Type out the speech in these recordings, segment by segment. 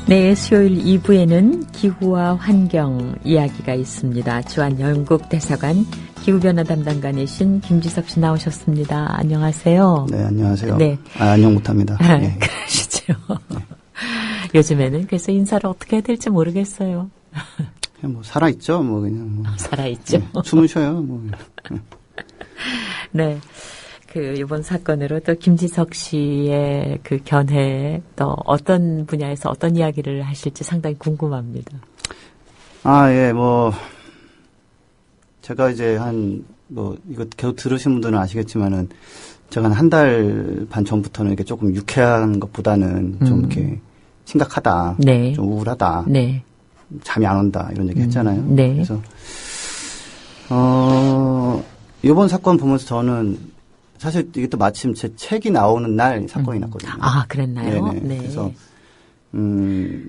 네, 수요일 2부에는 기후와 환경 이야기가 있습니다. 주한 영국 대사관 기후변화 담당관이신 김지석 씨 나오셨습니다. 안녕하세요. 네, 안녕하세요. 네. 안녕 못합니다. 네. 그러시죠. 네. 요즘에는 그래서 인사를 어떻게 해야 될지 모르겠어요. 그냥 뭐 살아있죠. 뭐 그냥 뭐. 살아있죠. 네, 숨을 쉬어요. 뭐. 네. 이번 사건으로 또 김지석 씨의 그 견해 또 어떤 분야에서 어떤 이야기를 하실지 상당히 궁금합니다. 예, 제가 이제 이거 계속 들으신 분들은 아시겠지만은 제가 한 달 반 전부터는 이렇게 조금 유쾌한 것보다는 좀 이렇게 심각하다. 네. 좀 우울하다. 네. 잠이 안 온다. 이런 얘기 했잖아요. 네. 그래서, 이번 사건 보면서 저는 사실 이게 또 마침 제 책이 나오는 날 사건이 났거든요. 아, 그랬나요? 네네. 네.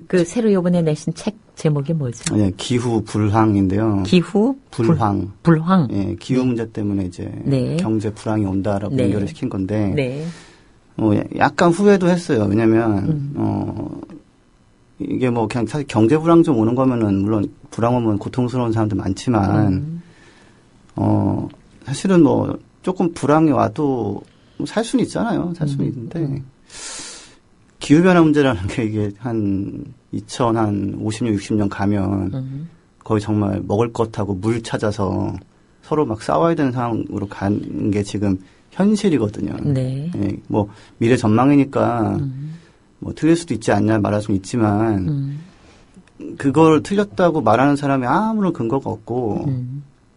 그래서 새로 이번에 내신 책 제목이 뭐죠? 네, 기후 불황인데요. 기후 불황. 불황. 예, 기후 문제 때문에 이제 네. 경제 불황이 온다라고 네. 연결을 시킨 건데, 네. 약간 후회도 했어요. 왜냐면 이게 그냥 사실 경제 불황 좀 오는 거면은 물론 불황 오면 고통스러운 사람들 많지만, 사실은 조금 불황이 와도 살 수는 있잖아요. 살 수는 있는데, 기후변화 문제라는 게 이게 한 2050년, 60년 가면 거의 정말 먹을 것하고 물 찾아서 서로 막 싸워야 되는 상황으로 가는 게 지금 현실이거든요. 네. 예, 미래 전망이니까 틀릴 수도 있지 않냐 말할 수는 있지만 그걸 틀렸다고 말하는 사람이 아무런 근거가 없고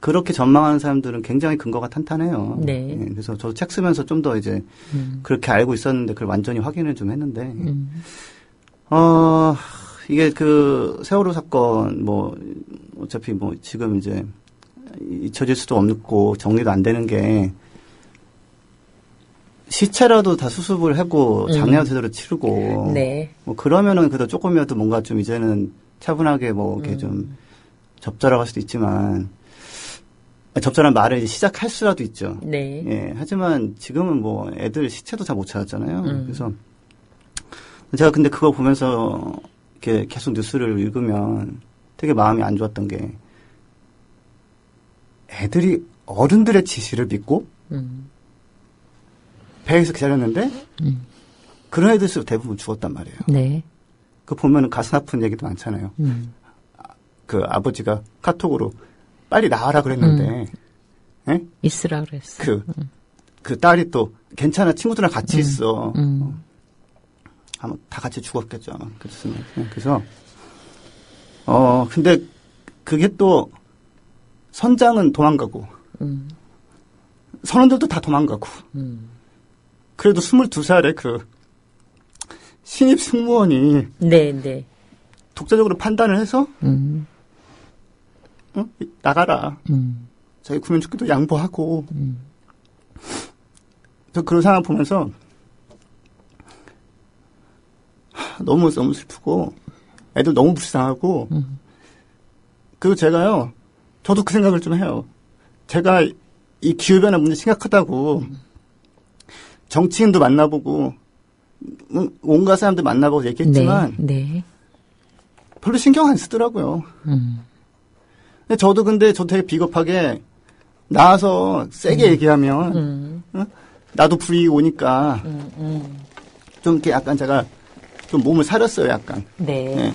그렇게 전망하는 사람들은 굉장히 근거가 탄탄해요. 네. 예, 그래서 저도 책 쓰면서 좀 더 이제 그렇게 알고 있었는데 그걸 완전히 확인을 좀 했는데 이게 세월호 사건 어차피 지금 이제 잊혀질 수도 없고 정리도 안 되는 게 시체라도 다 수습을 하고 장례도 제대로 치르고 네. 그러면은 그래도 조금이라도 뭔가 좀 이제는 차분하게 이렇게 좀 접절하고 할 수도 있지만 접절한 말을 이제 시작할 수라도 있죠. 네. 예, 하지만 지금은 애들 시체도 잘 못 찾았잖아요. 그래서 제가 근데 그거 보면서 이렇게 계속 뉴스를 읽으면 되게 마음이 안 좋았던 게 애들이 어른들의 지시를 믿고 배에서 기다렸는데 그런 애들도 대부분 죽었단 말이에요. 네. 그 보면은 가슴 아픈 얘기도 많잖아요. 그 아버지가 카톡으로 빨리 나와라 그랬는데, 예? 있으라 그랬어. 그 딸이 또 괜찮아 친구들이랑 같이 있어. 아마 다 같이 죽었겠죠. 그렇습니다. 그래서 근데 그게 또 선장은 도망가고 선원들도 다 도망가고 그래도 22살의 신입 승무원이 네. 독자적으로 판단을 해서 나가라. 자기 구면축기도 양보하고. 저 그런 상황 보면서 너무 슬프고 애들 너무 불쌍하고 그리고 제가요 저도 그 생각을 좀 해요. 제가 이 기후변화 문제 심각하다고 정치인도 만나보고 온갖 사람들 만나보고 얘기했지만 네. 별로 신경 안 쓰더라고요. 저도 되게 비겁하게 나와서 세게 얘기하면 나도 불이익 오니까 좀 이렇게 약간 제가 좀 몸을 사렸어요, 약간. 네.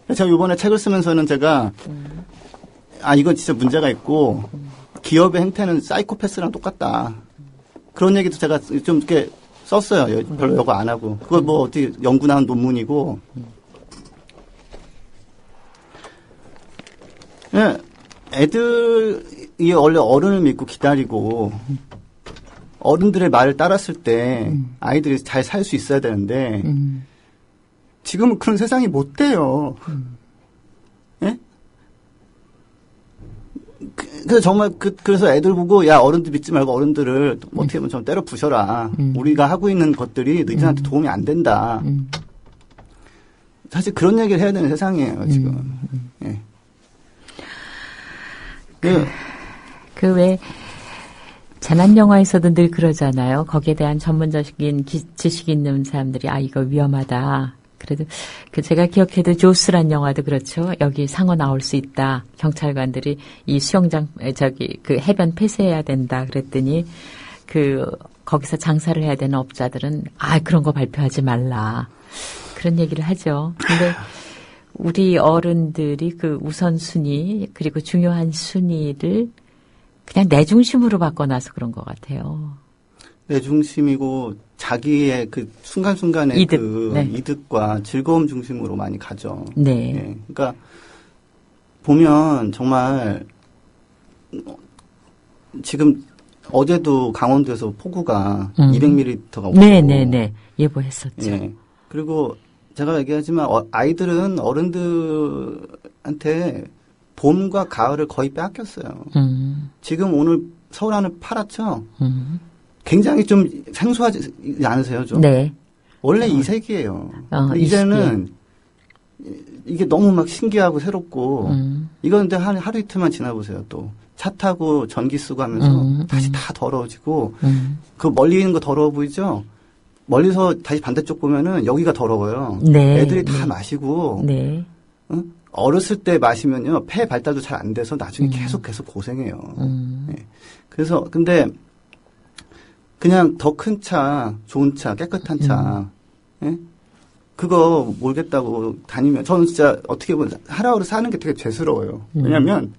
네. 제가 이번에 책을 쓰면서는 제가 이건 진짜 문제가 있고 기업의 행태는 사이코패스랑 똑같다. 그런 얘기도 제가 좀 이렇게 썼어요. 별로 연구 안 하고. 그걸 어떻게 연구 나온 논문이고. 예. 애들이 원래 어른을 믿고 기다리고 어른들의 말을 따랐을 때 아이들이 잘 살 수 있어야 되는데 지금은 그런 세상이 못 돼요. 예? 그래서 정말 그래서 애들 보고 야 어른들 믿지 말고 어른들을 어떻게 보면 좀 때려 부셔라. 우리가 하고 있는 것들이 너희들한테 도움이 안 된다. 사실 그런 얘기를 해야 되는 세상이에요 지금. 예. 왜 재난 영화에서도 늘 그러잖아요. 거기에 대한 전문적인 지식이 있는 사람들이 이거 위험하다. 그래도 제가 기억해도 조스란 영화도 그렇죠. 여기 상어 나올 수 있다. 경찰관들이 이 수영장 그 해변 폐쇄해야 된다. 그랬더니 거기서 장사를 해야 되는 업자들은 그런 거 발표하지 말라. 그런 얘기를 하죠. 근데 우리 어른들이 그 우선순위 그리고 중요한 순위를 그냥 내 중심으로 바꿔놔서 그런 것 같아요. 내 중심이고 자기의 그 순간순간의 이득과 즐거움 중심으로 많이 가죠. 네. 네. 그러니까 보면 정말 지금 어제도 강원도에서 폭우가 200ml가 오고. 네네네. 예보했었죠. 네. 그리고 제가 얘기하지만 아이들은 어른들한테 봄과 가을을 거의 빼앗겼어요. 지금 오늘 서울 하늘 파랗죠? 굉장히 좀 생소하지 않으세요? 좀? 네. 원래 이 색이에요. 이제는 이게 너무 막 신기하고 새롭고 이건 근데 하루 이틀만 지나보세요. 또 차 타고 전기 쓰고 하면서 다시 다 더러워지고 그 멀리 있는 거 더러워 보이죠? 멀리서 다시 반대쪽 보면은 여기가 더러워요. 네. 애들이 다 마시고 어렸을 때 마시면요 폐 발달도 잘 안 돼서 나중에 계속 고생해요. 네. 그래서 근데 그냥 더 큰 차, 좋은 차, 깨끗한 차, 예? 그거 몰겠다고 다니면 저는 진짜 어떻게 보면 하루하루 사는 게 되게 죄스러워요. 왜냐하면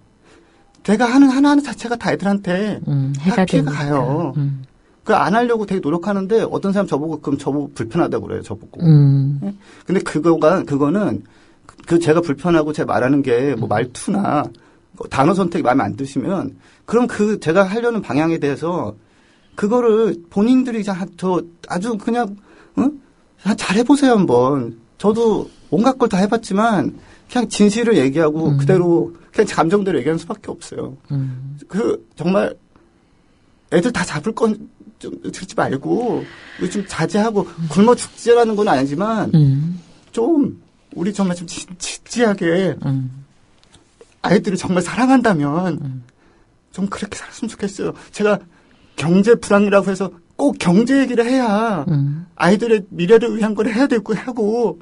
제가 하는 하나하나 자체가 다 애들한테 다 피해가 가요. 그 안 하려고 되게 노력하는데 어떤 사람 저보고 불편하다고 그래요. 저보고. 예? 근데 그거는 제가 불편하고 제가 말하는 게 뭐 말투나 단어 선택이 마음에 안 드시면 그럼 제가 하려는 방향에 대해서 그거를 본인들이 아주 그냥 잘해보세요 한번. 저도 온갖 걸 다 해봤지만 그냥 진실을 얘기하고 그대로 그냥 감정대로 얘기하는 수밖에 없어요. 정말 애들 다 잡을 건 좀 듣지 말고 좀 자제하고 굶어 죽지라는 건 아니지만 좀 우리 정말 좀 진지하게 아이들을 정말 사랑한다면 좀 그렇게 살았으면 좋겠어요. 제가 경제 불황이라고 해서 꼭 경제 얘기를 해야 아이들의 미래를 위한 걸 해야 되고 하고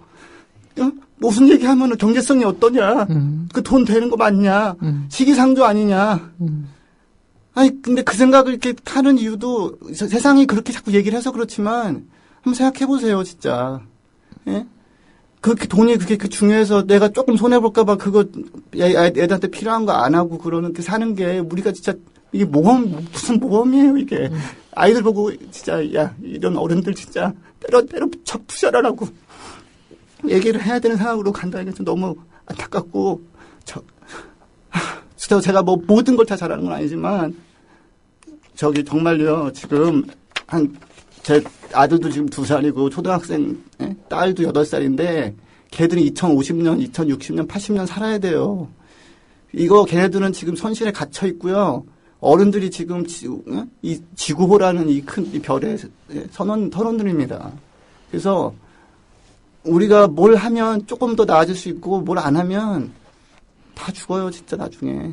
무슨 얘기하면 경제성이 어떠냐 그 돈 되는 거 맞냐 시기상조 아니냐 아니 근데 그 생각을 이렇게 하는 이유도 세상이 그렇게 자꾸 얘기를 해서 그렇지만 한번 생각해 보세요 진짜. 예? 그렇게 돈이 그게 중요해서 내가 조금 손해볼까봐 그거 애들한테 필요한 거 안 하고 그러는 게 사는 게 우리가 진짜 이게 무슨 모험이에요 이게. 아이들 보고 진짜 야 이런 어른들 진짜 때려 척 부셔라라고 얘기를 해야 되는 상황으로 간다는 게 좀 너무 안타깝고 진짜 제가 뭐 모든 걸 다 잘하는 건 아니지만 정말요 지금 제 아들도 지금 2살이고 초등학생 딸도 8살인데 걔들이 2050년, 2060년, 80년 살아야 돼요. 이거 걔네들은 지금 손실에 갇혀 있고요. 어른들이 지금 이 지구호라는 이 큰 이 별의 선원들입니다. 그래서 우리가 뭘 하면 조금 더 나아질 수 있고 뭘 안 하면 다 죽어요 진짜 나중에.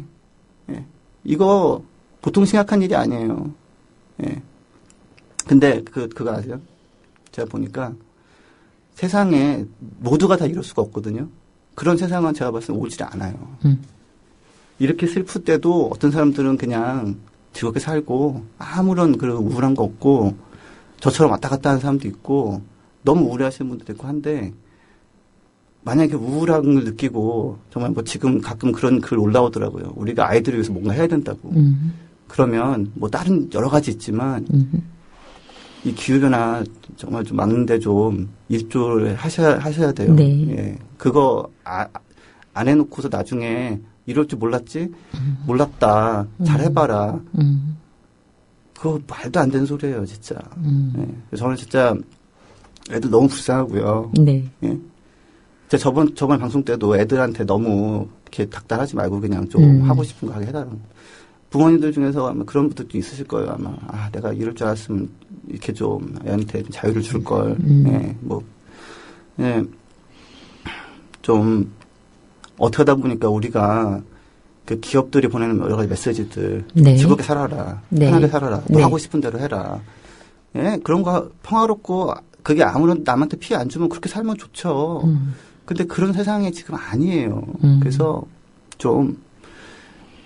예. 이거 보통 심각한 일이 아니에요. 예. 근데 그거 아세요? 제가 보니까 세상에 모두가 다 이럴 수가 없거든요. 그런 세상은 제가 봤을 때 오질 않아요. 이렇게 슬플 때도 어떤 사람들은 그냥 즐겁게 살고 아무런 그런 우울한 거 없고 저처럼 왔다 갔다 하는 사람도 있고 너무 우울해하시는 분들도 있고 한데 만약에 우울함을 느끼고 정말 뭐 지금 가끔 그런 글 올라오더라고요. 우리가 아이들을 위해서 뭔가 해야 된다고. 그러면 뭐 다른 여러 가지 있지만 이 기후변화 정말 좀 막는데 좀 일조를 하셔야 돼요. 네. 예. 그거 안 해놓고서 나중에 이럴 줄 몰랐지? 몰랐다. 잘 해봐라. 그거 말도 안 되는 소리예요, 진짜. 예. 저는 진짜 애들 너무 불쌍하고요. 네. 예. 제가 저번 방송 때도 애들한테 너무 이렇게 닥달하지 말고 그냥 좀 하고 싶은 거 하게 해달라고. 부모님들 중에서 아마 그런 분들도 있으실 거예요, 아마. 내가 이럴 줄 알았으면 이렇게 좀 애한테 자유를 줄 걸. 예, 예. 좀, 어떻게 하다 보니까 우리가 그 기업들이 보내는 여러 가지 메시지들. 네. 즐겁게 살아라. 네. 편하게 살아라. 뭐 네. 하고 싶은 대로 해라. 예, 그런 거 평화롭고 그게 아무런 남한테 피해 안 주면 그렇게 살면 좋죠. 근데 그런 세상이 지금 아니에요. 그래서 좀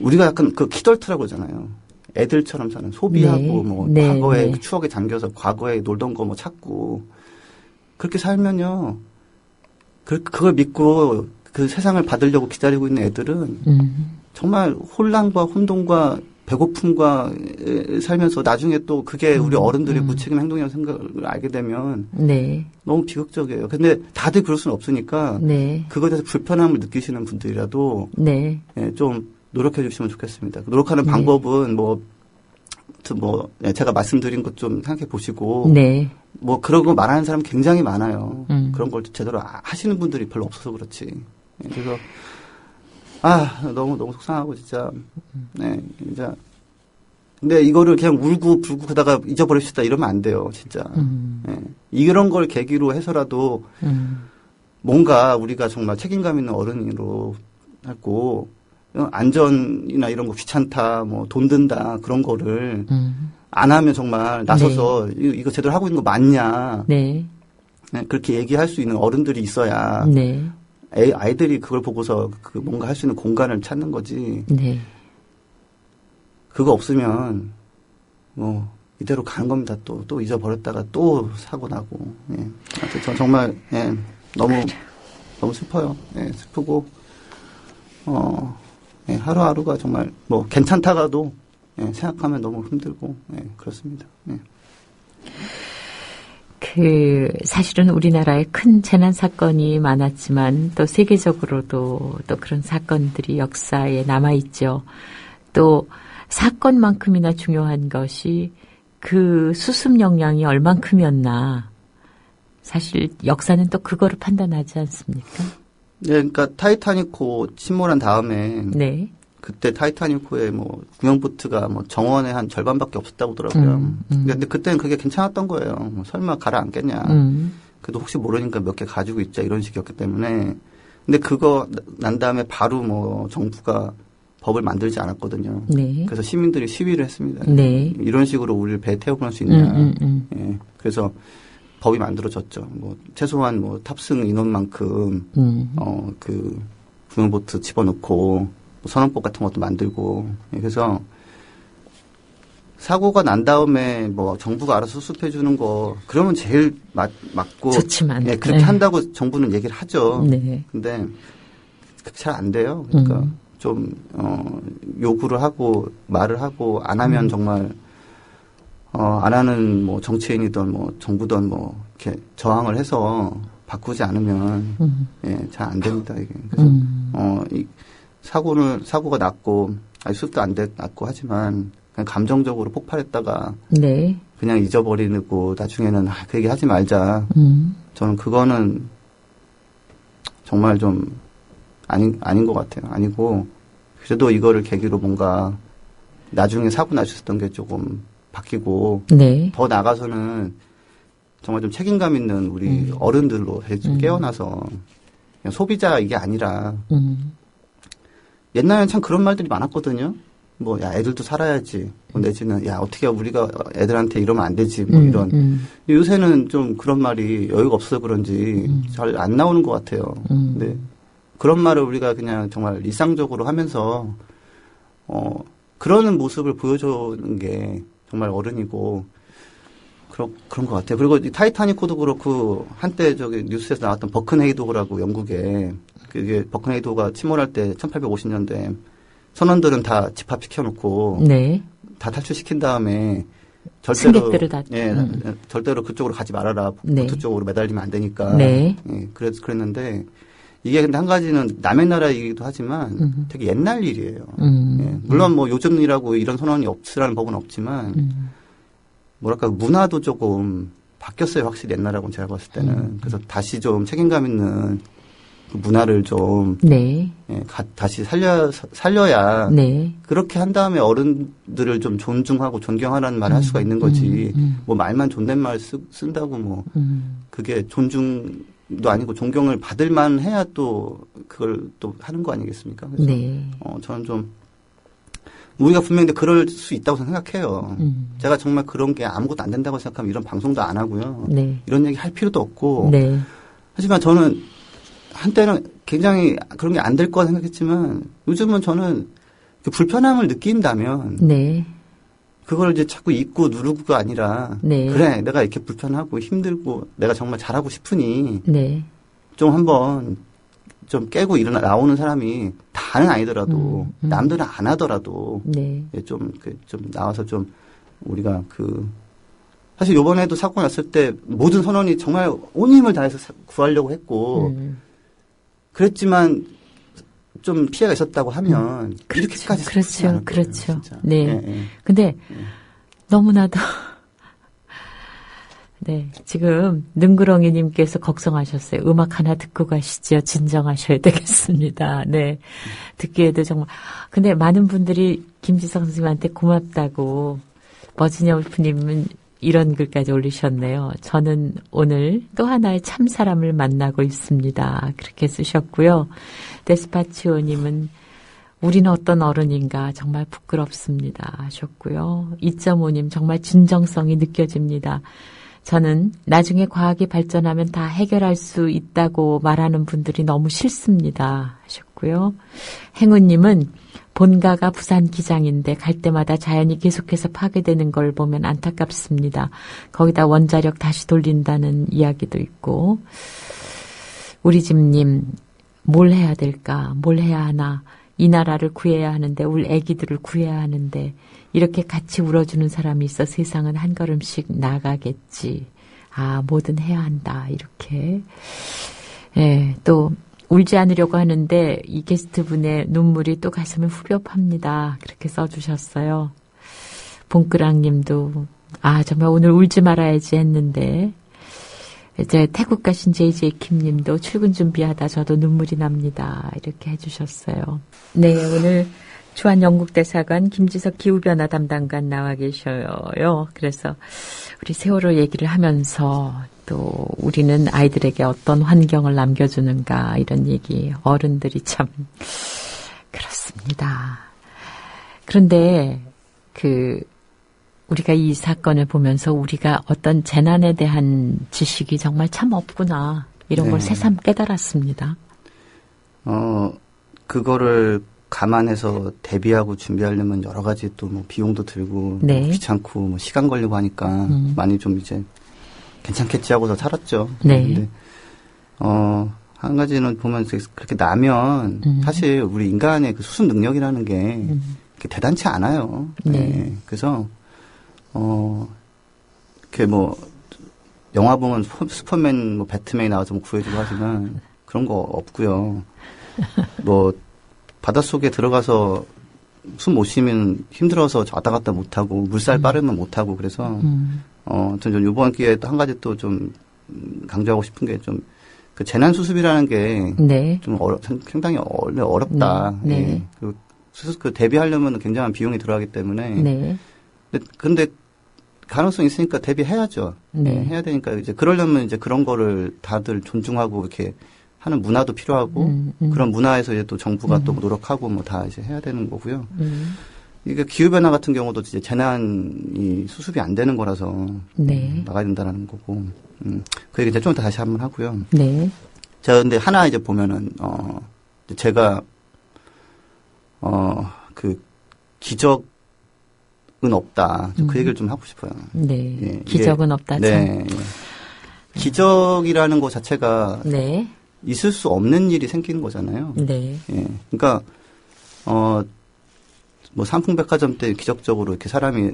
우리가 약간 그 키덜트라고 하잖아요. 애들처럼 사는 소비하고 네. 뭐 네. 과거의 네. 추억에 잠겨서 과거에 놀던 거 뭐 찾고 그렇게 살면요. 그걸 믿고 그 세상을 받으려고 기다리고 있는 애들은 정말 혼란과 혼돈과 배고픔과 살면서 나중에 또 그게 우리 어른들의 무책임 행동이라는 생각을 알게 되면 네. 너무 비극적이에요. 근데 다들 그럴 수는 없으니까 네. 그거에 대해서 불편함을 느끼시는 분들이라도 네. 예, 좀 노력해 주시면 좋겠습니다. 노력하는 방법은 제가 말씀드린 것 좀 생각해 보시고 네. 뭐 그런 거 말하는 사람 굉장히 많아요. 그런 걸 제대로 하시는 분들이 별로 없어서 그렇지. 예, 그래서 너무 속상하고 진짜. 네, 진짜. 근데 이거를 그냥 울고 불고 그러다가 잊어버립시다 이러면 안 돼요, 진짜. 예, 이런 걸 계기로 해서라도 뭔가 우리가 정말 책임감 있는 어른으로 하고 안전이나 이런 거 귀찮다, 뭐 돈 든다 그런 거를 안 하면 정말 나서서 네. 이거 제대로 하고 있는 거 맞냐. 네. 네, 그렇게 얘기할 수 있는 어른들이 있어야 네. 아이들이 그걸 보고서 그 뭔가 할 수 있는 공간을 찾는 거지. 네. 그거 없으면 뭐 이대로 가는 겁니다. 또 잊어버렸다가 또 사고 나고. 예. 저 정말 너무 슬퍼요. 예, 슬프고 하루하루가 정말 뭐 괜찮다가도 생각하면 너무 힘들고 그렇습니다. 예. 사실은 우리나라에 큰 재난 사건이 많았지만 또 세계적으로도 또 그런 사건들이 역사에 남아있죠. 또 사건만큼이나 중요한 것이 그 수습 역량이 얼만큼이었나. 사실 역사는 또 그거를 판단하지 않습니까? 네, 그러니까 타이타닉호 침몰한 다음에 네. 그때 타이타닉호에 뭐 구명보트가 뭐 정원의 한 절반밖에 없었다고 하더라고요. 근데 그때는 그게 괜찮았던 거예요. 뭐 설마 가라앉겠냐. 그래도 혹시 모르니까 몇 개 가지고 있자 이런 식이었기 때문에. 근데 그거 난 다음에 바로 뭐 정부가 법을 만들지 않았거든요. 네. 그래서 시민들이 시위를 했습니다. 네. 이런 식으로 우리를 배에 태워보낼 수 있냐. 예. 그래서 법이 만들어졌죠. 뭐 최소한 뭐 탑승 인원만큼 그 구명보트 집어넣고 뭐 선언법 같은 것도 만들고. 예. 그래서 사고가 난 다음에 뭐 정부가 알아서 수습해 주는 거 그러면 제일 맞고 좋지만 예, 그렇게 한다고 정부는 얘기를 하죠. 네. 근데 잘 안 돼요. 그러니까 좀 요구를 하고 말을 하고 안 하면 정말 안 하는 뭐 정치인이든 뭐 정부든 뭐 이렇게 저항을 해서 바꾸지 않으면 잘 안 됩니다 이게. 그래서 이 사고가 났고 수습도 안 났고 하지만 그냥 감정적으로 폭발했다가 네. 그냥 잊어버리고 나중에는 그 얘기 하지 말자. 저는 그거는 정말 좀 아닌 것 같아요. 아니고 그래도 이거를 계기로 뭔가 나중에 사고 나셨던 게 조금 바뀌고 네. 더 나가서는 정말 좀 책임감 있는 우리 어른들로 좀 깨어나서 그냥 소비자 이게 아니라 옛날에는 참 그런 말들이 많았거든요. 뭐, 야, 애들도 살아야지. 뭐 내지는, 야, 어떻게 우리가 애들한테 이러면 안 되지. 뭐 이런. 요새는 좀 그런 말이 여유가 없어서 그런지 잘 안 나오는 것 같아요. 근데 그런 말을 우리가 그냥 정말 일상적으로 하면서, 그러는 모습을 보여주는 게 정말 어른이고, 그런 것 같아요. 그리고 타이타닉호도 그렇고, 한때 뉴스에서 나왔던 버큰헤이도라고 영국에, 그게 버큰헤이도가 침몰할 때 1850년대, 선원들은 다 집합시켜놓고 네. 다 탈출시킨 다음에 승객들을 다 절대로 그쪽으로 가지 말아라. 네. 보트 쪽으로 매달리면 안 되니까. 네. 예, 그랬는데 이게 근데 한 가지는 남의 나라 얘기도 하지만 되게 옛날 일이에요. 예, 물론 뭐 요즘 일하고 이런 선언이 없으라는 법은 없지만 뭐랄까 문화도 조금 바뀌었어요. 확실히 옛날하고는 제가 봤을 때는. 그래서 다시 좀 책임감 있는 그 문화를 좀 네. 예, 다시 살려야 네. 그렇게 한 다음에 어른들을 좀 존중하고 존경하라는 말을 할 수가 있는 거지. 뭐 말만 존댓말 쓴다고 뭐 그게 존중도 아니고 존경을 받을 만 해야 또 그걸 또 하는 거 아니겠습니까? 그래서 네. 저는 좀 우리가 분명히 그럴 수 있다고 생각해요. 제가 정말 그런 게 아무것도 안 된다고 생각하면 이런 방송도 안 하고요. 네. 이런 얘기 할 필요도 없고. 네. 하지만 저는 한때는 굉장히 그런 게 안 될 거라 생각했지만 요즘은 저는 그 불편함을 느낀다면 네. 그걸 이제 자꾸 잊고 누르고가 아니라 네. 그래 내가 이렇게 불편하고 힘들고 내가 정말 잘하고 싶으니 네. 좀 한번 좀 깨고 나오는 사람이 다는 아니더라도 남들은 안 하더라도 네. 좀 나와서 좀 우리가 사실 요번에도 사고 났을 때 모든 선원이 정말 온 힘을 다해서 구하려고 했고 그랬지만 좀 피해가 있었다고 하면 그렇죠. 이렇게까지 그렇죠. 그렇죠. 진짜. 네. 예. 근데 너무나도 네, 지금 능구렁이님께서 걱정하셨어요. 음악 하나 듣고 가시죠. 진정하셔야 되겠습니다. 네, 듣기에도 정말. 근데 많은 분들이 김지성 선생님한테 고맙다고 버지니아 울프님은 이런 글까지 올리셨네요. 저는 오늘 또 하나의 참 사람을 만나고 있습니다. 그렇게 쓰셨고요. 데스파치오님은 우리는 어떤 어른인가 정말 부끄럽습니다 하셨고요. 2.5님 정말 진정성이 느껴집니다. 저는 나중에 과학이 발전하면 다 해결할 수 있다고 말하는 분들이 너무 싫습니다 하셨고요. 행운님은 본가가 부산 기장인데 갈 때마다 자연이 계속해서 파괴되는 걸 보면 안타깝습니다. 거기다 원자력 다시 돌린다는 이야기도 있고. 우리 집님 뭘 해야 될까? 뭘 해야 하나? 이 나라를 구해야 하는데 우리 애기들을 구해야 하는데 이렇게 같이 울어주는 사람이 있어 세상은 한 걸음씩 나가겠지. 아, 뭐든 해야 한다. 이렇게. 예, 또 울지 않으려고 하는데 이 게스트분의 눈물이 또 가슴을 후벼 팝니다. 그렇게 써주셨어요. 봉끄랑님도 아, 정말 오늘 울지 말아야지 했는데 이제 태국 가신 JJ 킴님도 출근 준비하다 저도 눈물이 납니다. 이렇게 해주셨어요. 네, 오늘 주한 영국대사관 김지석 기후변화 담당관 나와 계셔요. 그래서 우리 세월호 얘기를 하면서 또 우리는 아이들에게 어떤 환경을 남겨주는가 이런 얘기 어른들이 참 그렇습니다. 그런데 우리가 이 사건을 보면서 우리가 어떤 재난에 대한 지식이 정말 참 없구나. 이런 걸 새삼 깨달았습니다. 그거를 감안해서 대비하고 준비하려면 여러 가지 또 뭐 비용도 들고 네. 뭐 귀찮고 뭐 시간 걸리고 하니까 많이 좀 이제 괜찮겠지 하고서 살았죠. 네. 근데 한 가지는 보면 그렇게 나면 사실 우리 인간의 그 수습 능력이라는 게 대단치 않아요. 네. 네. 그래서 이렇게 뭐, 영화 보면 슈퍼맨, 뭐, 배트맨이 나와서 뭐 구해주고 하지만 그런 거 없고요. 뭐, 바닷속에 들어가서 숨 못 쉬면 힘들어서 왔다 갔다 못하고, 물살 빠르면 못하고, 그래서, 전 요번 기회에 또 한 가지 또 좀 강조하고 싶은 게 좀, 그 재난수습이라는 게, 네. 좀 상당히 어렵다. 네. 예. 그 대비하려면 굉장한 비용이 들어가기 때문에. 네. 근데 가능성이 있으니까 대비해야죠. 네. 네, 해야 되니까 이제 그러려면 이제 그런 거를 다들 존중하고 이렇게 하는 문화도 필요하고 그런 문화에서 이제 또 정부가 또 노력하고 뭐 다 이제 해야 되는 거고요. 이게 기후변화 같은 경우도 이제 재난이 수습이 안 되는 거라서 네. 나가야 된다는 거고. 그 얘기 이제 좀 이따 다시 한번 하고요. 네. 자, 근데 하나 이제 보면은, 제가, 기적은 없다. 그 얘기를 좀 하고 싶어요. 네. 예, 기적은 없다. 참. 네. 기적이라는 것 자체가 네. 있을 수 없는 일이 생기는 거잖아요. 네. 예. 그러니까, 뭐 삼풍백화점 때 기적적으로 이렇게 사람이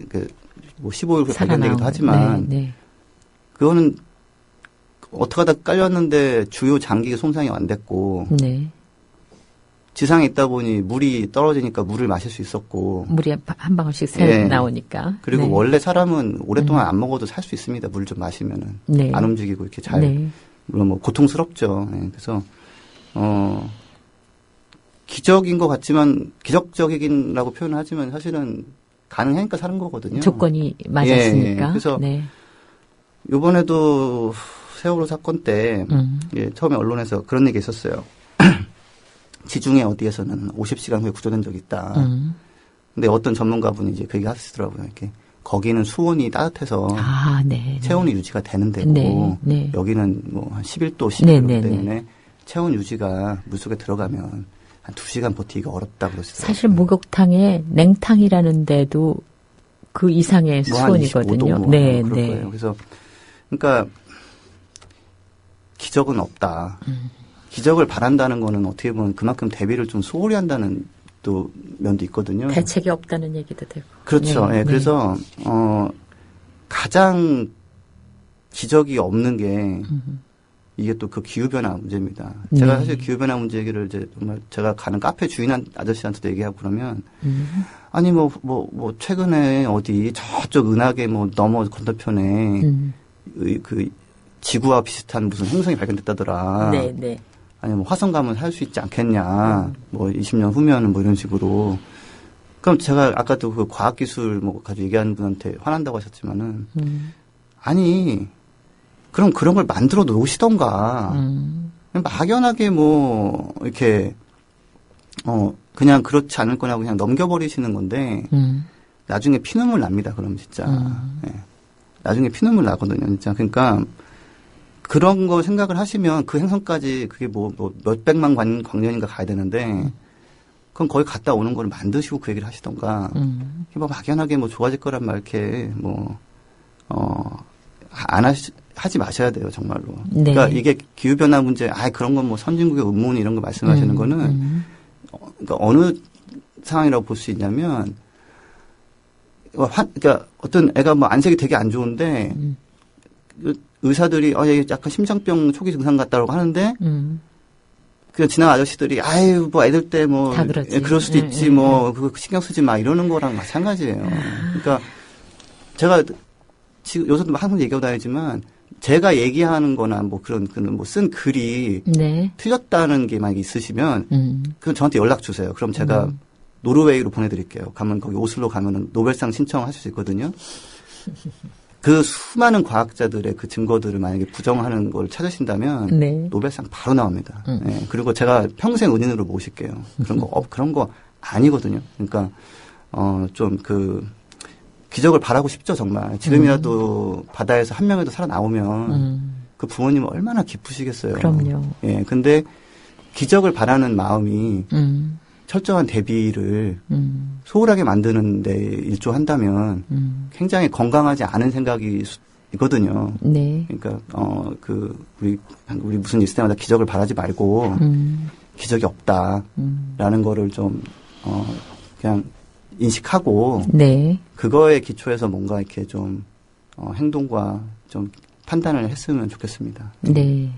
뭐 15일 발견되기도 하지만, 네. 네. 그거는 어떻게 하다 깔렸는데 주요 장기가 손상이 안 됐고, 네. 지상에 있다 보니 물이 떨어지니까 물을 마실 수 있었고, 물이 한 방울씩 나오니까. 그리고 네. 원래 사람은 오랫동안 안 먹어도 살 수 있습니다. 물 좀 마시면은. 네. 안 움직이고 이렇게 잘. 네. 물론 뭐 고통스럽죠. 예, 그래서 기적인 것 같지만 기적적이긴라고 표현을 하지만 사실은 가능하니까 사는 거거든요. 조건이 맞았으니까. 예. 그래서 네. 이번에도 세월호 사건 때 예, 처음에 언론에서 그런 얘기 있었어요. 지중해 어디에서는 50시간 후에 구조된 적이 있다. 근데 어떤 전문가분이 이제 그 얘기 하시더라고요. 이렇게 거기는 수온이 따뜻해서 네, 체온이 유지가 되는 데고 네, 네. 여기는 뭐 한 11도, 11도 네, 때문에 네. 체온 유지가 물속에 들어가면 한 2시간 버티기가 어렵다 그러시더라고요. 사실 목욕탕에 냉탕이라는 데도 그 이상의 수온이거든요. 뭐 네, 그럴 네. 거예요. 그래서 그러니까 기적은 없다. 기적을 바란다는 거는 어떻게 보면 그만큼 대비를 좀 소홀히 한다는 또 면도 있거든요. 대책이 없다는 얘기도 되고. 그렇죠. 네, 예, 그래서 가장 기적이 없는 게 이게 또 그 기후변화 문제입니다. 제가 사실 기후변화 문제 얘기를 이제 정말 제가 가는 카페 주인 아저씨한테도 얘기하고 그러면 아니 뭐 최근에 어디 저쪽 은하계 뭐 넘어 건너편에 그 지구와 비슷한 무슨 행성이 발견됐다더라. 네, 네. 아니 뭐 화성 가면 살 수 있지 않겠냐. 뭐 20년 후면은 뭐 이런 식으로. 그럼 제가 아까도 그 과학기술 뭐 가지고 얘기하는 분한테 화난다고 하셨지만은 아니 그럼 그런 걸 만들어 놓으시던가. 막연하게 뭐 이렇게 그냥 그렇지 않을 거냐고 그냥 넘겨버리시는 건데 나중에 피눈물 납니다. 그럼 진짜. 네. 나중에 피눈물 나거든요. 진짜. 그러니까 그런 거 생각을 하시면 그 행성까지 그게 뭐 몇백만 광년인가 가야 되는데 그럼 거기 갔다 오는 걸 만드시고 그 얘기를 하시던가. 뭐 막연하게 뭐 좋아질 거란 말 이렇게 하지 마셔야 돼요, 정말로. 네. 그러니까 이게 기후변화 문제, 그런 건 뭐 선진국의 음모론 이런 거 말씀하시는 거는 그러니까 어느 상황이라고 볼 수 있냐면 그러니까 어떤 애가 뭐 안색이 되게 안 좋은데 의사들이 얘 약간 심장병 초기 증상 같다고 하는데 그 지난 아저씨들이 아유 뭐 애들 때 뭐 그럴 수도 있지 뭐 그거 신경 쓰지 마 이러는 거랑 마찬가지예요. 그러니까 제가 지금 요새도 항상 얘기하고 다니지만 제가 얘기하는 거나 뭐 그런 뭐 쓴 글이 네. 틀렸다는 게 만약에 있으시면 그럼 저한테 연락 주세요. 그럼 제가 노르웨이로 보내드릴게요. 가면 거기 오슬로 가면은 노벨상 신청하실 수 있거든요. 그 수많은 과학자들의 그 증거들을 만약에 부정하는 걸 찾으신다면 네. 노벨상 바로 나옵니다. 네. 그리고 제가 평생 은인으로 모실게요. 그런 거 아니거든요. 그러니까 좀 기적을 바라고 싶죠, 정말. 지금이라도 바다에서 한 명이라도 살아나오면 그 부모님은 얼마나 기쁘시겠어요. 그럼요. 예, 근데 기적을 바라는 마음이 철저한 대비를 소홀하게 만드는 데 일조한다면 굉장히 건강하지 않은 생각이거든요. 네. 그러니까 우리 무슨 일 있을 때마다 기적을 바라지 말고 기적이 없다라는 거를 좀 그냥 인식하고 네. 그거에 기초해서 뭔가 이렇게 좀 행동과 좀 판단을 했으면 좋겠습니다. 네.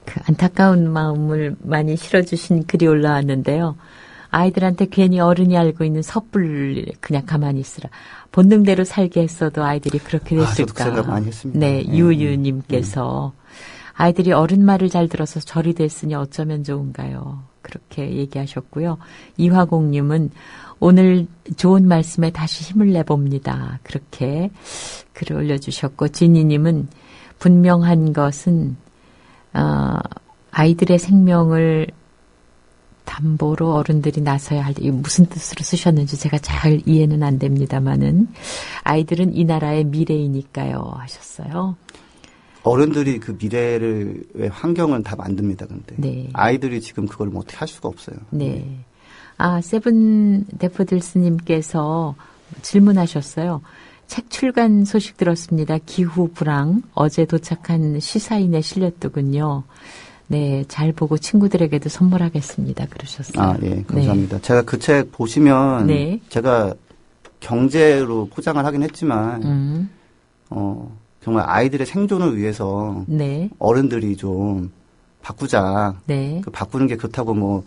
그 안타까운 마음을 많이 실어주신 글이 올라왔는데요. 아이들한테 괜히 어른이 알고 있는 섣불 그냥 가만히 있으라. 본능대로 살게 했어도 아이들이 그렇게 됐을까. 저도 그 생각 많이 했습니다. 네, 유유님께서 아이들이 어른 말을 잘 들어서 절이 됐으니 어쩌면 좋은가요? 그렇게 얘기하셨고요. 이화공님은 오늘 좋은 말씀에 다시 힘을 내봅니다. 그렇게 글을 올려주셨고, 지니님은 분명한 것은 아이들의 생명을 담보로 어른들이 나서야 할 때, 무슨 뜻으로 쓰셨는지 제가 잘 이해는 안 됩니다만은 아이들은 이 나라의 미래이니까요 하셨어요. 어른들이 그 미래를 환경을 다 만듭니다. 근데 네. 아이들이 지금 그걸 뭐 어떻게 할 수가 없어요. 네. 세븐 데포딜스님께서 질문하셨어요. 책 출간 소식 들었습니다. 기후 불황 어제 도착한 시사인에 실렸더군요. 네, 잘 보고 친구들에게도 선물하겠습니다. 그러셨어요. 예, 감사합니다. 네. 제가 그 책 보시면 네. 제가 경제로 포장을 하긴 했지만 정말 아이들의 생존을 위해서 네. 어른들이 좀 바꾸자. 네. 바꾸는 게 그렇다고 뭐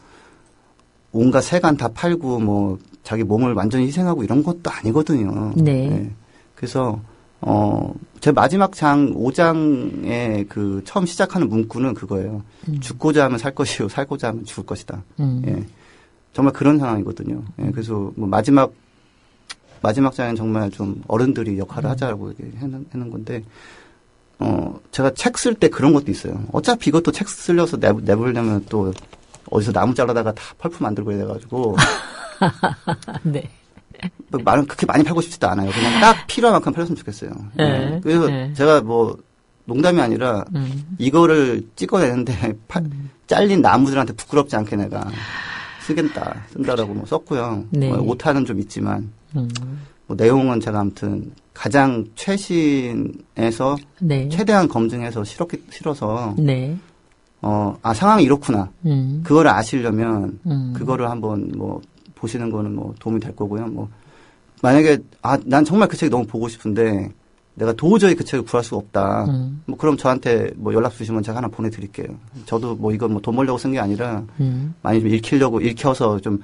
온갖 세간 다 팔고 뭐 자기 몸을 완전히 희생하고 이런 것도 아니거든요. 네. 네. 그래서 제 마지막 장 5장에 그 처음 시작하는 문구는 그거예요. 죽고자 하면 살 것이요, 살고자 하면 죽을 것이다. 예. 정말 그런 상황이거든요. 예. 그래서 뭐 마지막 장엔 정말 좀 어른들이 역할을 하자라고 해는 건데, 제가 책 쓸 때 그런 것도 있어요. 어차피 이것도 책 쓸려서 내보려면 또 어디서 나무 잘라다가 다 펄프 만들고 이래가지고. 네. 말은 그렇게 많이 팔고 싶지도 않아요. 그냥 딱 필요한 만큼 팔렸으면 좋겠어요. 네. 그래서 제가 뭐 농담이 아니라 이거를 찍어내는데 잘린 나무들한테 부끄럽지 않게 내가 쓴다라고 뭐 썼고요. 네. 뭐 오타는 좀 있지만 뭐 내용은 제가 아무튼 가장 최신에서 네. 최대한 검증해서 실어서 네. 상황이 이렇구나. 그거를 아시려면 그거를 한번 뭐 보시는 거는 뭐 도움이 될 거고요. 뭐 만약에 난 정말 그 책이 너무 보고 싶은데 내가 도저히 그 책을 구할 수가 없다. 뭐 그럼 저한테 뭐 연락 주시면 제가 하나 보내드릴게요. 저도 뭐 이건 뭐 돈 벌려고 쓴 게 아니라 많이 좀 읽혀서 좀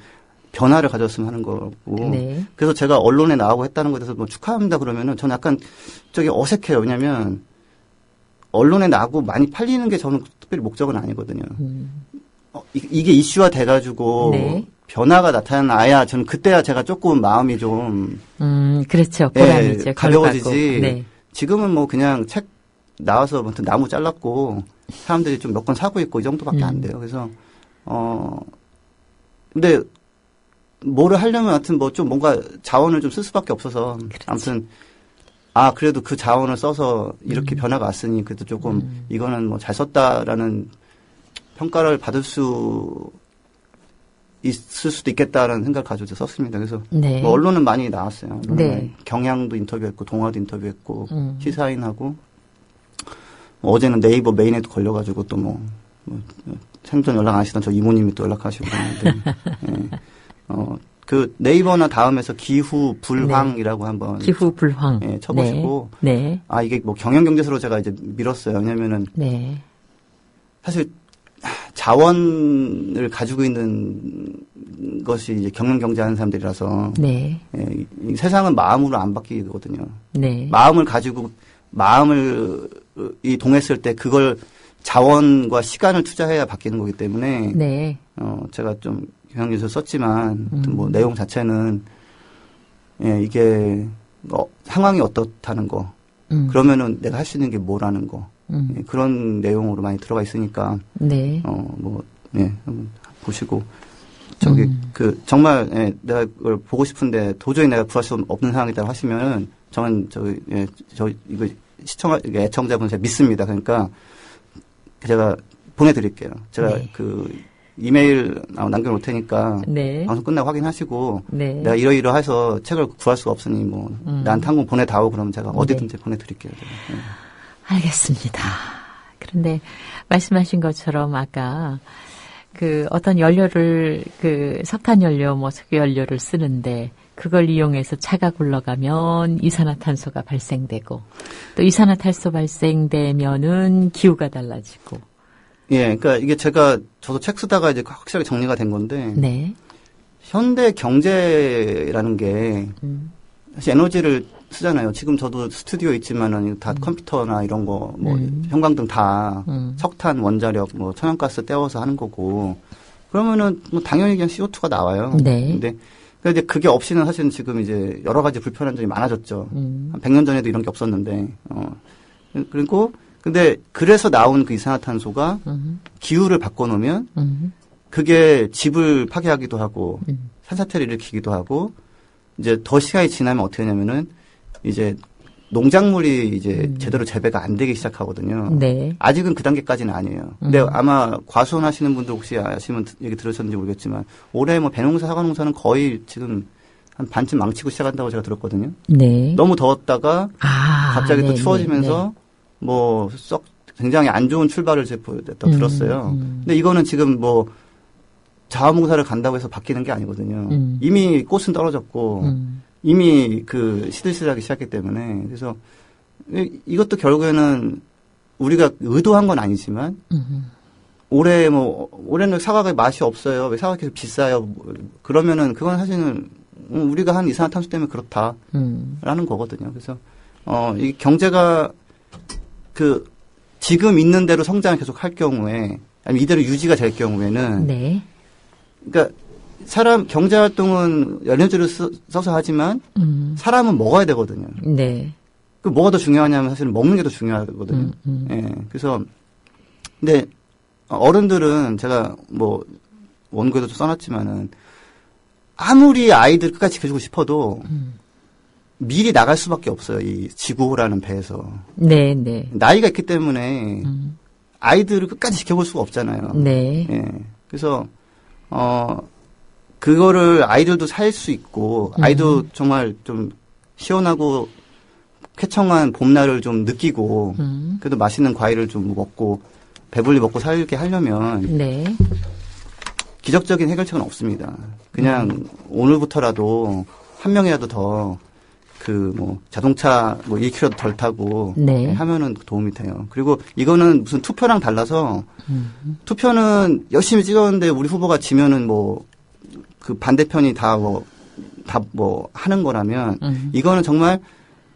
변화를 가졌으면 하는 거고. 네. 그래서 제가 언론에 나오고 했다는 것에 대해서 뭐 축하합니다 그러면은 저는 약간 저기 어색해요. 왜냐면 언론에 나고 많이 팔리는 게 저는 특별히 목적은 아니거든요. 이게 이슈화 돼가지고 네. 변화가 나타나야 저는 그때야 제가 조금 마음이 좀 그렇죠. 보람이죠. 가벼워지지. 네. 지금은 뭐 그냥 책 나와서 아무튼 나무 잘랐고 사람들이 좀 몇 권 사고 있고 이 정도밖에 안 돼요. 그래서 근데 뭐를 하려면 하여튼 뭐 좀 뭔가 자원을 좀 쓸 수밖에 없어서 그렇지. 아무튼 그래도 그 자원을 써서 이렇게 변화가 왔으니 그래도 조금 이거는 뭐 잘 썼다라는 평가를 받을 수 있을 수도 있겠다라는 생각을 가지고 썼습니다. 그래서 네. 뭐 언론은 많이 나왔어요. 네. 경향도 인터뷰했고 동아도 인터뷰했고 시사인하고 뭐 어제는 네이버 메인에도 걸려가지고 또 뭐 생전 연락 안 하시던 저 이모님이 또 연락하시고 그러는데 예. 그 네이버나 다음에서 기후 불황이라고 한번 기후 불황 쳐보시고 네. 이게 뭐 경영경제서로 제가 이제 밀었어요. 왜냐면은 네. 사실 자원을 가지고 있는 것이 이제 경영경제하는 사람들이라서 네. 이 세상은 마음으로 안 바뀌거든요. 네. 마음을 가지고 마음을 동했을 때 그걸 자원과 시간을 투자해야 바뀌는 거기 때문에 네. 제가 좀 경영경제서 썼지만 뭐 내용 자체는 이게 상황이 어떻다는 거 그러면은 내가 할 수 있는 게 뭐라는 거 그런 내용으로 많이 들어가 있으니까 네. 한번 보시고 정말 내가 그걸 보고 싶은데 도저히 내가 구할 수 없는 상황이다 하시면은 저는 이거 애청자분 제가 믿습니다. 그러니까 제가 보내드릴게요. 제가 네. 그 이메일 남겨놓을 테니까 네. 방송 끝나고 확인하시고 네. 내가 이러이러해서 책을 구할 수가 없으니 뭐 나한테 한 권 보내다오 그러면 제가 어디든지 보내드릴게요. 제가. 알겠습니다. 그런데 말씀하신 것처럼 아까 그 어떤 연료를 그 석탄 연료, 뭐 석유 연료를 쓰는데 그걸 이용해서 차가 굴러가면 이산화탄소가 발생되고 또 이산화탄소 발생되면은 기후가 달라지고. 예, 그러니까 이게 저도 책 쓰다가 이제 확실하게 정리가 된 건데 네. 현대 경제라는 게 사실 에너지를 쓰잖아요. 지금 저도 스튜디오 있지만은 다 컴퓨터나 이런 거, 뭐 형광등 다 석탄, 원자력, 뭐 천연가스 떼어서 하는 거고 그러면은 뭐 당연히 그냥 CO2가 나와요. 네. 근데 이제 그게 없이는 사실은 지금 이제 여러 가지 불편한 점이 많아졌죠. 한 100년 전에도 이런 게 없었는데, 그리고 근데 그래서 나온 그 이산화탄소가 기후를 바꿔놓으면 그게 집을 파괴하기도 하고 산사태를 일으키기도 하고 이제 더 시간이 지나면 어떻게 하냐면은 이제 농작물이 이제 제대로 재배가 안 되기 시작하거든요. 네. 아직은 그 단계까지는 아니에요. 근데 아마 과수원하시는 분들 혹시 아시면 얘기 들으셨는지 모르겠지만 올해 뭐 배농사, 사과농사는 거의 지금 한 반쯤 망치고 시작한다고 제가 들었거든요. 네. 너무 더웠다가 갑자기 또 네, 추워지면서 뭐 썩 굉장히 안 좋은 출발을 제가 들었어요. 근데 이거는 지금 뭐 자원봉사를 간다고 해서 바뀌는 게 아니거든요. 이미 꽃은 떨어졌고 이미 그 시들시들하기 시작했기 때문에 그래서 이것도 결국에는 우리가 의도한 건 아니지만 올해는 사과가 맛이 없어요. 왜 사과가 계속 비싸요? 그러면은 그건 사실은 우리가 한 이산화탄소 때문에 그렇다라는 거거든요. 그래서 이 경제가 지금 있는 대로 성장을 계속 할 경우에 아니면 이대로 유지가 될 경우에는 네. 그러니까 경제 활동은 에너지를 써서 하지만 사람은 먹어야 되거든요. 네. 그 뭐가 더 중요하냐면 사실은 먹는 게 더 중요하거든요. 예. 그래서 근데 어른들은 제가 뭐 원고에도 써놨지만은 아무리 아이들 끝까지 지켜주고 싶어도 미리 나갈 수밖에 없어요. 이 지구호라는 배에서. 네, 네. 나이가 있기 때문에 아이들을 끝까지 지켜볼 수가 없잖아요. 네. 예. 그래서 그거를 아이들도 살 수 있고 아이도 정말 좀 시원하고 쾌청한 봄날을 좀 느끼고 그래도 맛있는 과일을 좀 먹고 배불리 먹고 살게 하려면 네. 기적적인 해결책은 없습니다. 그냥 오늘부터라도 한 명이라도 더 그 뭐 자동차 뭐 1km도 덜 타고 네. 하면은 도움이 돼요. 그리고 이거는 무슨 투표랑 달라서 투표는 열심히 찍었는데 우리 후보가 지면은 뭐 그 반대편이 다 뭐 하는 거라면 이거는 정말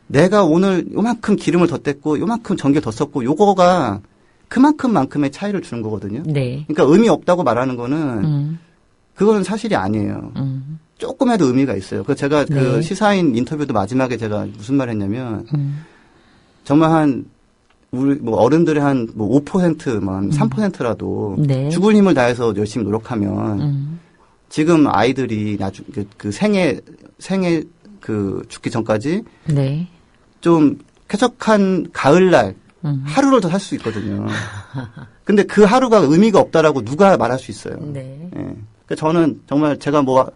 내가 오늘 요만큼 기름을 덧댔고 요만큼 전기를 더 썼고 요거가 그만큼만큼의 차이를 주는 거거든요. 네. 그러니까 의미 없다고 말하는 거는 그거는 사실이 아니에요. 조금이라도 의미가 있어요. 그래서 제가 그 네. 시사인 인터뷰도 마지막에 제가 무슨 말 했냐면 정말 우리 뭐 어른들의 한 뭐 5%만 3%라도 네. 죽을 힘을 다해서 열심히 노력하면 지금 아이들이 나중 그 생애 그 죽기 전까지 네. 좀 쾌적한 가을날 하루를 더 살 수 있거든요. 근데 그 하루가 의미가 없다라고 누가 말할 수 있어요. 네. 예. 그러니까 저는 정말 제가 뭐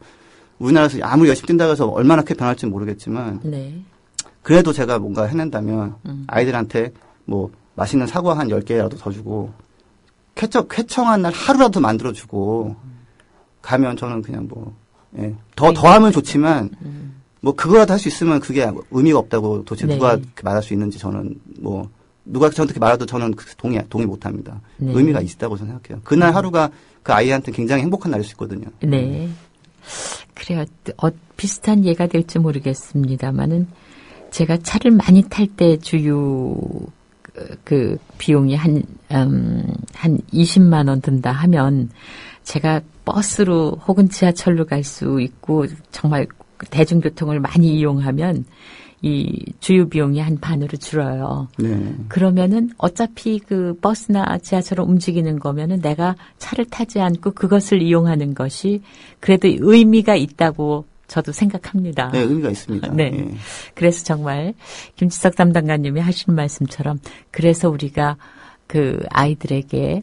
우리나라에서 아무리 열심히 뛴다고 해서 얼마나 크게 변할지는 모르겠지만 네. 그래도 제가 뭔가 해낸다면 아이들한테 뭐 맛있는 사과 한 10개라도 더 주고 쾌청한 날 하루라도 만들어주고 가면 저는 그냥 뭐 예. 더 하면 좋지만 뭐 그거라도 할 수 있으면 그게 의미가 없다고 도대체 네. 누가 말할 수 있는지 저는 뭐 누가 저한테 그렇게 말해도 저는 동의 못합니다. 네. 의미가 있다고 저는 생각해요. 그날 하루가 그 아이한테 굉장히 행복한 날일 수 있거든요. 네. 그래요. 비슷한 예가 될지 모르겠습니다만은 제가 차를 많이 탈 때 주유 그 비용이 한 20만 원 든다 하면 제가 버스로 혹은 지하철로 갈 수 있고 정말 대중교통을 많이 이용하면 이 주유 비용이 한 반으로 줄어요. 네. 그러면은 어차피 그 버스나 지하철을 움직이는 거면은 내가 차를 타지 않고 그것을 이용하는 것이 그래도 의미가 있다고 저도 생각합니다. 네, 의미가 있습니다. 네. 예. 그래서 정말 김지석 담당관님이 하신 말씀처럼 그래서 우리가 그 아이들에게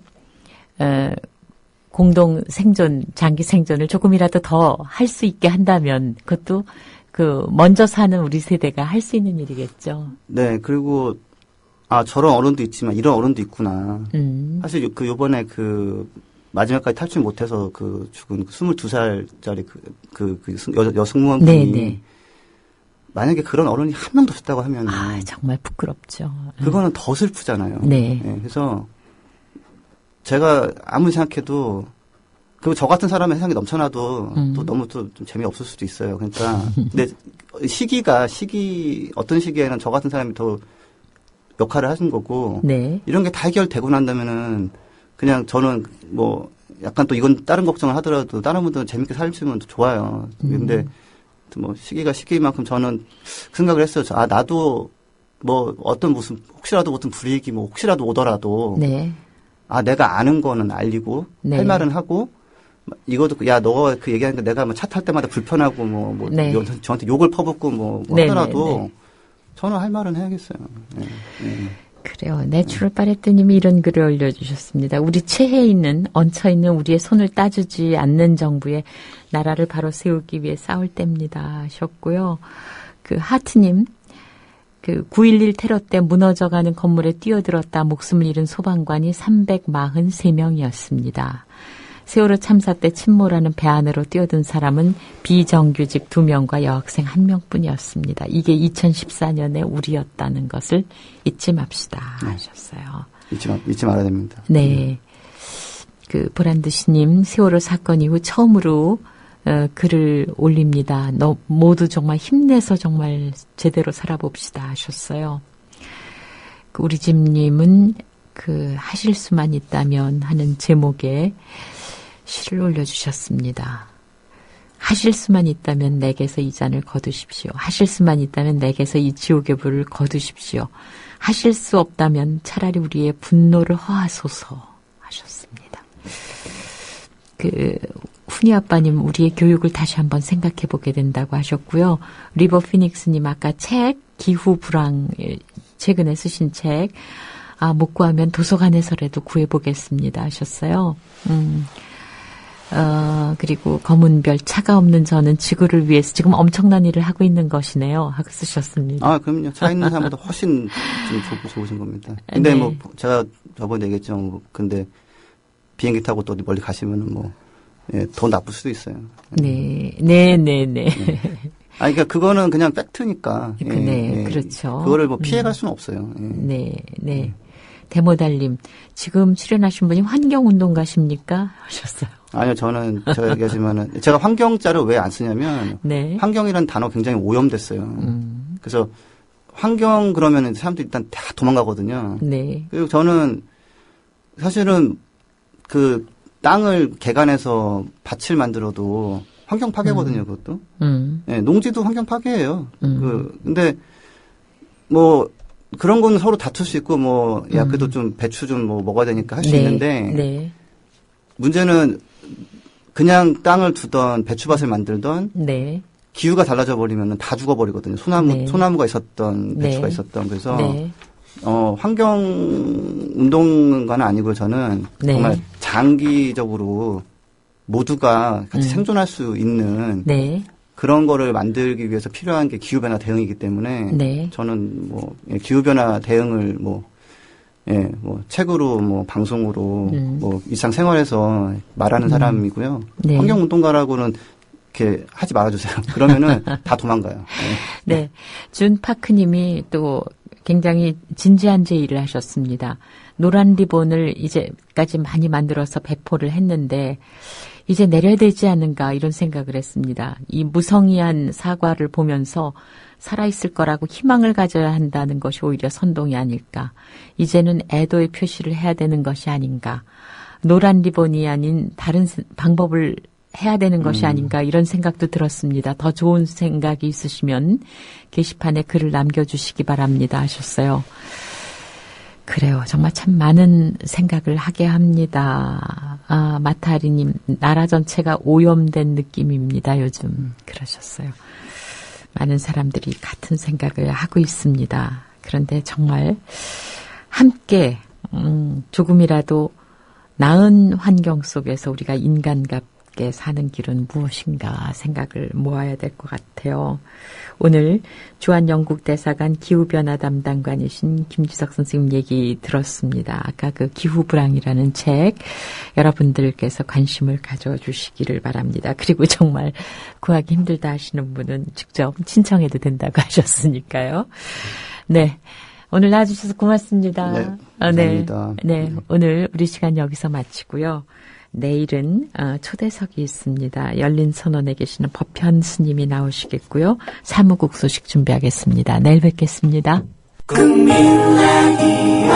공동 생존, 장기 생존을 조금이라도 더 할 수 있게 한다면 그것도 그 먼저 사는 우리 세대가 할 수 있는 일이겠죠. 네, 그리고 저런 어른도 있지만 이런 어른도 있구나. 사실 그 요번에 그 마지막까지 탈출 못해서 그 죽은 22살짜리 그 여승무원분이 네, 네. 만약에 그런 어른이 한 명도 없었다고 하면 정말 부끄럽죠. 그거는 더 슬프잖아요. 네. 그래서 제가 아무리 생각해도 그리고 저 같은 사람의 생각이 넘쳐나도 또 너무 또 좀 재미없을 수도 있어요. 그러니까 근데 어떤 시기에는 저 같은 사람이 더 역할을 하신 거고 네. 이런 게 다 해결되고 난다면은 그냥 저는 뭐 약간 또 이건 다른 걱정을 하더라도 다른 분들은 재밌게 살면 좋아요. 근데 뭐 시기만큼 저는 그 생각을 했어요. 나도 뭐 혹시라도 무슨 불이익이 뭐 혹시라도 오더라도 네. 내가 아는 거는 알리고 네. 할 말은 하고 이것도 너가 그 얘기하니까 내가 뭐 차 탈 때마다 불편하고 네. 저한테 욕을 퍼붓고 뭐 네, 하더라도 네, 네. 저는 할 말은 해야겠어요. 네. 그래요. 내추럴 파레트님이 이런 글을 올려주셨습니다. 우리 체해에 얹혀있는 우리의 손을 따주지 않는 정부의 나라를 바로 세우기 위해 싸울 때입니다. 하셨고요. 그 하트님, 그 9.11 테러 때 무너져가는 건물에 뛰어들었다 목숨을 잃은 소방관이 343명이었습니다. 세월호 참사 때 침몰하는 배 안으로 뛰어든 사람은 비정규직 2명과 여학생 1명뿐이었습니다. 이게 2014년에 우리였다는 것을 잊지 맙시다 하셨어요. 잊지 말아야 됩니다. 네. 그 보란드 씨님 세월호 사건 이후 처음으로 글을 올립니다. 모두 정말 힘내서 정말 제대로 살아봅시다 하셨어요. 그 우리 집님은 그 하실 수만 있다면 하는 제목의 시를 올려주셨습니다. 하실 수만 있다면 내게서 이 잔을 거두십시오. 하실 수만 있다면 내게서 이 지옥의 불을 거두십시오. 하실 수 없다면 차라리 우리의 분노를 허하소서 하셨습니다. 그 푸니 아빠님 우리의 교육을 다시 한번 생각해 보게 된다고 하셨고요. 리버 피닉스님 아까 책 기후 불황 최근에 쓰신 책 못 구하면 도서관에서라도 구해보겠습니다 하셨어요. 그리고 검은별 차가 없는 저는 지구를 위해서 지금 엄청난 일을 하고 있는 것이네요 하고 쓰셨습니다. 그럼요. 차 있는 사람보다 훨씬 좀 좋으신 겁니다. 근데 네. 제가 저번에 얘기했죠. 근데 비행기 타고 또 멀리 가시면은 더 나쁠 수도 있어요. 네. 그러니까 그거는 그냥 팩트니까. 네, 그렇죠. 그거를 피해갈 수는 없어요. 네. 데모달님, 지금 출연하신 분이 환경운동가십니까? 하셨어요. 아니요, 저는 제가 얘기하지만은 제가 환경자를 왜 안 쓰냐면 네. 환경이라는 단어 굉장히 오염됐어요. 그래서 환경 그러면은 사람들이 일단 다 도망가거든요. 네. 그리고 저는 사실은 그 땅을 개간해서 밭을 만들어도 환경 파괴거든요, 그것도. 네, 농지도 환경 파괴예요. 근데 그런 건 서로 다툴 수 있고 야 그래도 좀 배추 좀 먹어야 되니까 할 수 있는데 문제는 그냥 땅을 두던 배추밭을 만들던 기후가 달라져 버리면 다 죽어버리거든요. 소나무가 있었던 배추가 있었던 그래서 환경 운동가는 아니고 저는 정말 장기적으로 모두가 같이 생존할 수 있는 그런 거를 만들기 위해서 필요한 게 기후변화 대응이기 때문에 저는 기후변화 대응을 책으로 방송으로 일상생활에서 말하는 사람이고요. 환경운동가라고는 이렇게 하지 말아주세요. 그러면은 다 도망가요. 네. 준파크님이 또 굉장히 진지한 제의를 하셨습니다. 노란 리본을 이제까지 많이 만들어서 배포를 했는데 이제 내려야 되지 않은가 이런 생각을 했습니다. 이 무성의한 사과를 보면서 살아있을 거라고 희망을 가져야 한다는 것이 오히려 선동이 아닐까. 이제는 애도의 표시를 해야 되는 것이 아닌가. 노란 리본이 아닌 다른 방법을 해야 되는 것이 아닌가 이런 생각도 들었습니다. 더 좋은 생각이 있으시면 게시판에 글을 남겨주시기 바랍니다 하셨어요. 그래요. 정말 참 많은 생각을 하게 합니다. 마타리님, 나라 전체가 오염된 느낌입니다, 요즘. 그러셨어요. 많은 사람들이 같은 생각을 하고 있습니다. 그런데 정말 함께, 조금이라도 나은 환경 속에서 우리가 인간답게 사는 길은 무엇인가 생각을 모아야 될 것 같아요. 오늘 주한 영국 대사관 기후변화 담당관이신 김지석 선생님 얘기 들었습니다. 아까 그 기후불황이라는 책 여러분들께서 관심을 가져주시기를 바랍니다. 그리고 정말 구하기 힘들다 하시는 분은 직접 신청해도 된다고 하셨으니까요. 네. 오늘 나와주셔서 고맙습니다. 네, 감사합니다. 네, 오늘 우리 시간 여기서 마치고요. 내일은 초대석이 있습니다. 열린 선언에 계시는 법현 스님이 나오시겠고요. 사무국 소식 준비하겠습니다. 내일 뵙겠습니다. 국민라디오